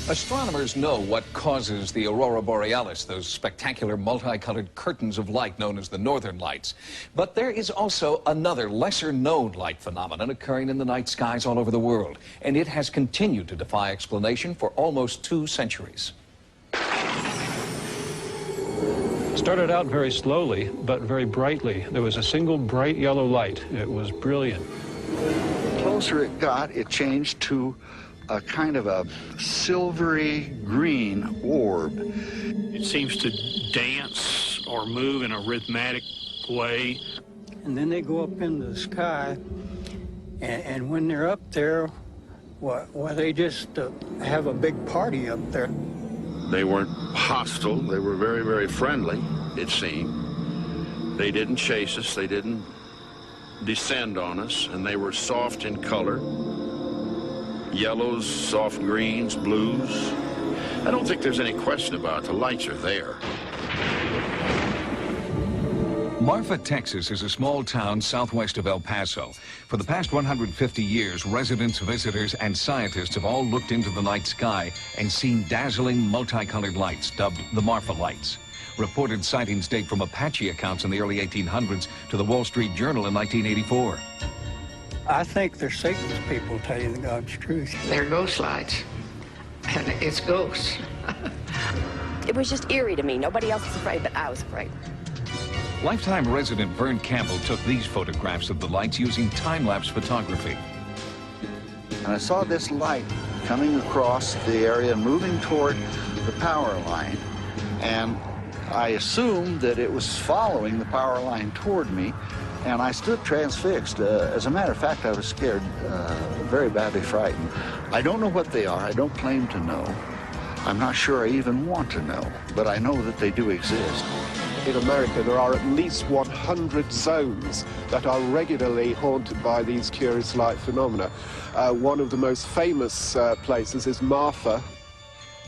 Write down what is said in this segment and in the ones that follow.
Astronomers know what causes the aurora borealis, those spectacular multicolored curtains of light known as the northern lights. But there is also another lesser-known light phenomenon occurring in the night skies all over the world, and it has continued to defy explanation for almost 2 centuries. Started out very slowly, but very brightly. There was a single bright yellow light. It was brilliant. The closer it got, it changed to a kind of a silvery green orb. It seems to dance or move in a rhythmic way. And then they go up into the sky, and when they're up there, well, they just have a big party up there. They weren't hostile. They were very, very friendly, it seemed. They didn't chase us. They didn't descend on us, and they were soft in color. Yellows, soft greens, blues. I don't think there's any question about it. The lights are there. Marfa, Texas is a small town southwest of El Paso. For the past 150 years, residents, visitors, and scientists have all looked into the night sky and seen dazzling multicolored lights dubbed the Marfa Lights. Reported sightings date from Apache accounts in the early 1800s to the Wall Street Journal in 1984. I think they're Satan's people, tell you the God's truth. They're ghost lights, and it's ghosts. It was just eerie to me. Nobody else was afraid, but I was afraid. Lifetime resident Vern Campbell took these photographs of the lights using time-lapse photography. And I saw this light coming across the area, moving toward the power line, and I assumed that it was following the power line toward me, and I stood transfixed. As a matter of fact, I was scared, very badly frightened. I don't know what they are. I don't claim to know. I'm not sure I even want to know, but I know that they do exist. In America, there are at least 100 zones that are regularly haunted by these curious light phenomena. One of the most famous places is Marfa.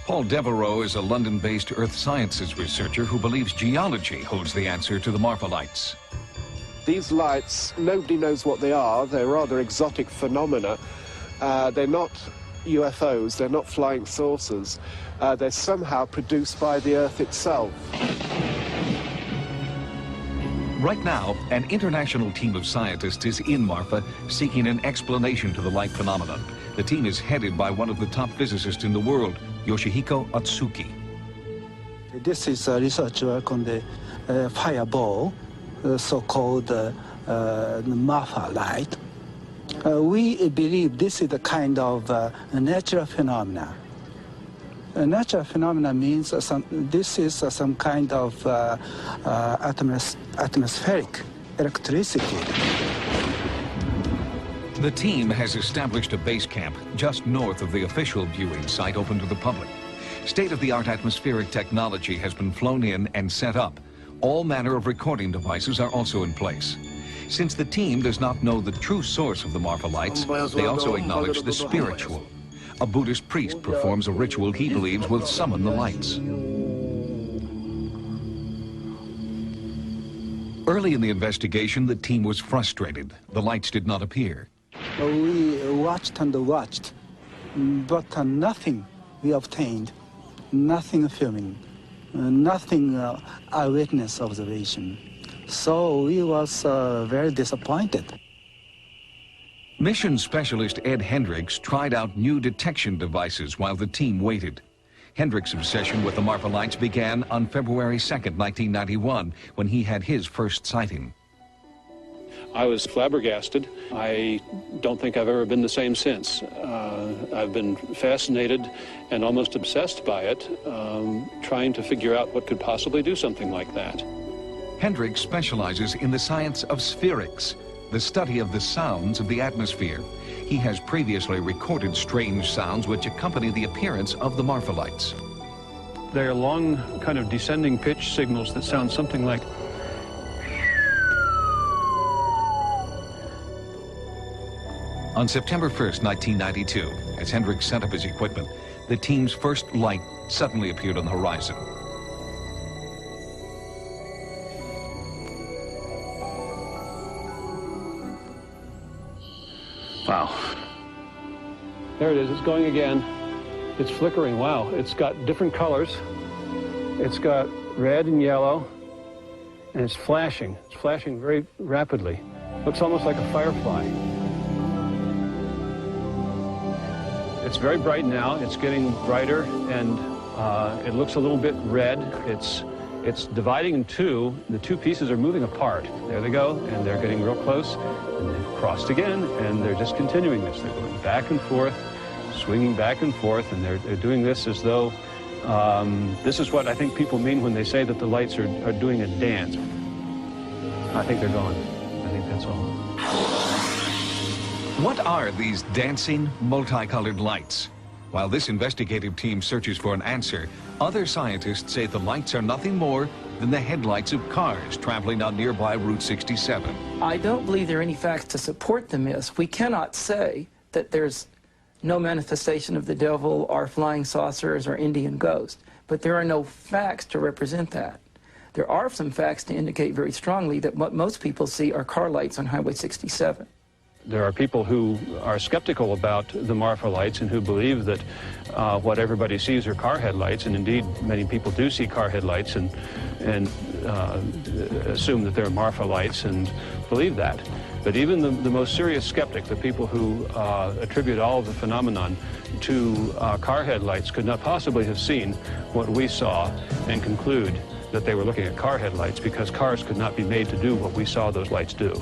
Paul Devereaux is a London-based earth sciences researcher who believes geology holds the answer to the Marfa Lights. These lights, nobody knows what they are. They're rather exotic phenomena. They're not UFOs, they're not flying saucers. They're somehow produced by the Earth itself. Right now, an international team of scientists is in Marfa seeking an explanation to the light phenomenon. The team is headed by one of the top physicists in the world, Yoshihiko Atsuki. This is a research work on the fireball, so-called Marfa light. We believe this is a kind of natural phenomena. A natural phenomena means this is some kind of atmospheric electricity. The team has established a base camp just north of the official viewing site open to the public. State-of-the-art atmospheric technology has been flown in and set up. All manner of recording devices are also in place. Since the team does not know the true source of the Marfa Lights, they also acknowledge the spiritual. A Buddhist priest performs a ritual he believes will summon the lights. Early in the investigation, the team was frustrated. The lights did not appear. We watched and watched, but nothing we obtained, nothing filming, nothing eyewitness observation. So we was very disappointed. Mission specialist Ed Hendricks tried out new detection devices while the team waited. Hendricks' obsession with the Marfa Lights began on February 2nd, 1991, when he had his first sighting. I was flabbergasted. I don't think I've ever been the same since. I've been fascinated and almost obsessed by it, trying to figure out what could possibly do something like that. Hendricks specializes in the science of spherics, the study of the sounds of the atmosphere. He has previously recorded strange sounds which accompany the appearance of the Marfa Lights. They're long, kind of descending pitch signals that sound something like... On September 1st, 1992, as Hendricks set up his equipment, the team's first light suddenly appeared on the horizon. Wow. There it is, it's going again. It's flickering, wow. It's got different colors. It's got red and yellow, and it's flashing. It's flashing very rapidly. Looks almost like a firefly. It's very bright now. It's getting brighter, and it looks a little bit red. It's dividing in two. The two pieces are moving apart. There they go, and they're getting real close, and they've crossed again, and they're just continuing this. They're going back and forth, swinging back and forth, and they're doing this as though this is what I think people mean when they say that the lights are doing a dance. I think they're gone. I think that's all. What are these dancing, multicolored lights? While this investigative team searches for an answer, other scientists say the lights are nothing more than the headlights of cars traveling on nearby Route 67. I don't believe there are any facts to support the myths. We cannot say that there's no manifestation of the devil or flying saucers or Indian ghosts, but there are no facts to represent that. There are some facts to indicate very strongly that what most people see are car lights on Highway 67. There are people who are skeptical about the Marfa lights and who believe that what everybody sees are car headlights, and indeed many people do see car headlights and assume that they're Marfa lights and believe that. But even the most serious skeptic, the people who attribute all of the phenomenon to car headlights, could not possibly have seen what we saw and conclude that they were looking at car headlights, because cars could not be made to do what we saw those lights do.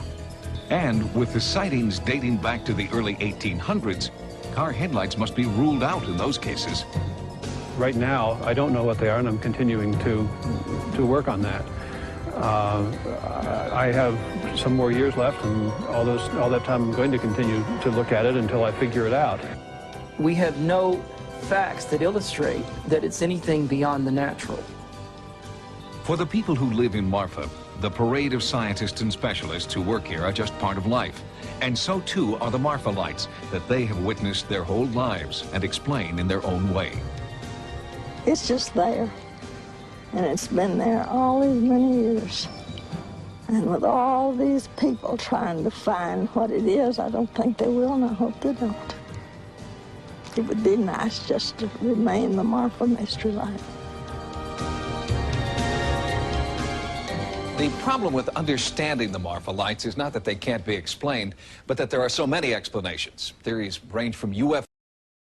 And with the sightings dating back to the early 1800s, car headlights must be ruled out in those cases. Right now, I don't know what they are, and I'm continuing to work on that. I have some more years left, and all that time I'm going to continue to look at it until I figure it out. We have no facts that illustrate that it's anything beyond the natural. For the people who live in Marfa, the parade of scientists and specialists who work here are just part of life. And so too are the Marfa lights that they have witnessed their whole lives and explain in their own way. It's just there. And it's been there all these many years. And with all these people trying to find what it is, I don't think they will, and I hope they don't. It would be nice just to remain the Marfa mystery light. The problem with understanding the Marfa lights is not that they can't be explained, but that there are so many explanations. Theories range from UFO